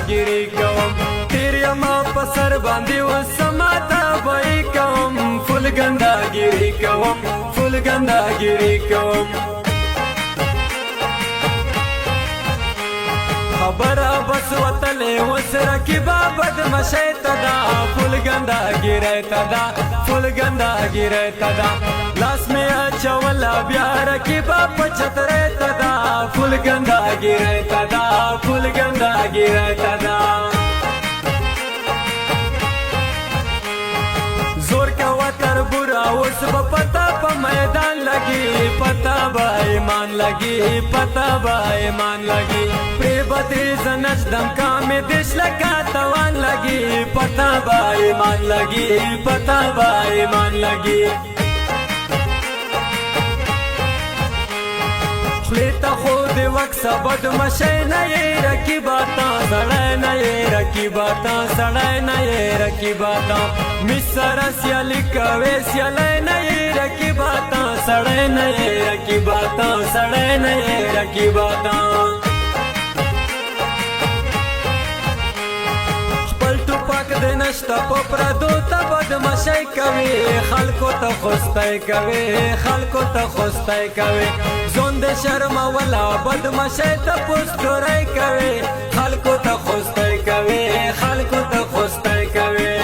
गिरी کوم تیر یما پسر باندې وسما تا وای کوم فل ګندا गिरी کوم فل ګندا गिरी کوم خبره بس وتلې وسره کی بابد مشي تدا فل ګندا गिरी تدا فل ګندا गिरी تدا لاس می اچولا بیا رکی باب چتره تدا فل ګندا गिरी تدا فل ګندا गिरी تدا زور کا وتر برا اوس پتا په میدان لګي پتا با ایمان لګي پتا با ایمان لګي پر بدر زنج دم کا می دیش لگا توان لګي پتا با ایمان لګي پتا با ایمان لګي خلیتا خود وقت سبد مشی نئی رکیباتا سڑای نئی رکیباتا سڑای نئی رکیباتا مصر سیالی کوی سیالی نئی رکیباتا سڑای نئی رکیباتا سڑای نئی رکیباتا نشتا پردو تا بدمشی کوي خلکو ته خوستای کوي خلکو ته خوستای کوي زوند شرم ولا بدمشی ته پوسټورای کوي خلکو ته خوستای کوي خلکو ته خوستای کوي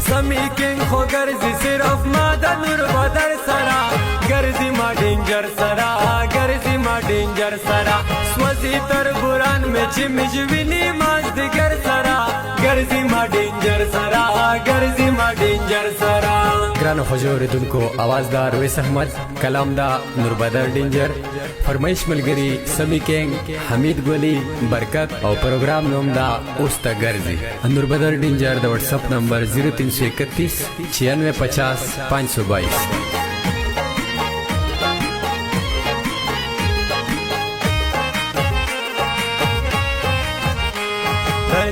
سمی کینگ خو ګرځي صرف ما د نور بدر سرا ګرځي ما ډینجر سرا ګرځي ما ډینجر سرا سوځي تر بوران می چې مجویني ماز دګر سرا ګرځي ما ډینجر سرا ګرځي ما ډینجر سرا ګرانو حضور دونکو आवाजदार ویس احمد کلام دا نور بدر ډینجر فرمایش ملګری سمی کینگ حمید ګولی برکت او پروګرام نوم دا اوس ته ګرځي نور بدر ډینجر د واتس اپ نمبر 0331 9650 522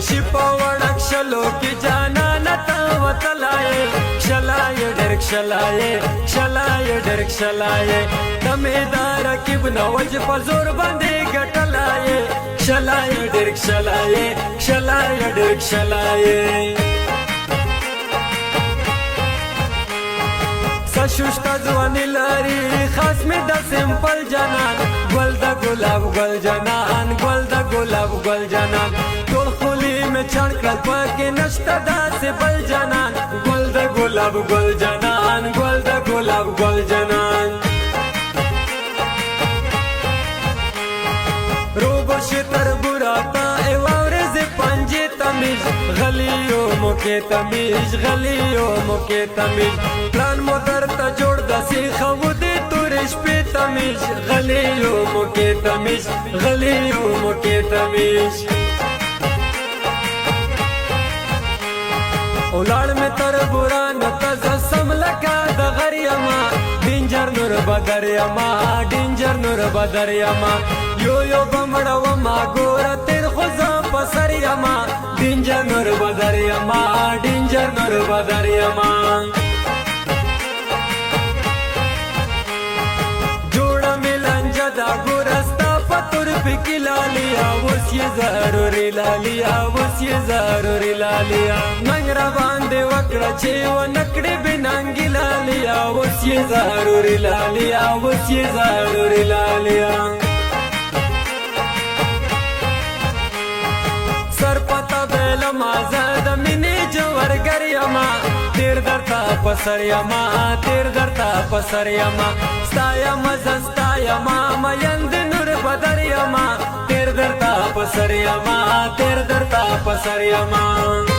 شپا وړک شلو کی جانا نتا وتلای شلای ډرک شلای شلای ډرک شلای تمیدار کی بنوج په زور باندې ګټلای شلای ډرک شلای شلای ډرک شلای سشوشتا ځواني لري خاص می د سمپل جنان ګل د ګلاب ګل جنان ګل د ګلاب ګل جنان ټول خولي می چړ کړ پکې نشته داسې بل جنان ګل د ګلاب ګل جنان ګل د ګلاب ګل جنان روبو شتر براتا ایوارز پنجه تمیز غلیو موکے تمیز غلیو موکے تمیز پلان موتر تا جوڑ دسی خود تورش پی تمیز غلیو موکے تمیز غلیو موکے تمیز اولاد میں تر بران تزا سملکا دا غریما ڈینجر نور بدر یما ڈینجر نور بدر یما یو یو بمڑا وما گورا تیر خوزا پسر یما ڈینجر نور بدر یما ڈینجر نور بدر یما جوڑا ملنجا دا گورستا پتر پکی لالیا وس یہ ضروری لالیا وس یہ ضروری لالیا ننگرا باندے وکڑا چھے و نکڑے بنانگی لالیا وس یہ ضروری لالیا وس یہ ضروری لالیا سر پتا بیل مازد منی جوور گر یما تیر درتا پسر یما تیر درتا پسر یما ستا یما زستا یما میند نور بدر یما تیر درتا پسر یما تیر درتا پسر یما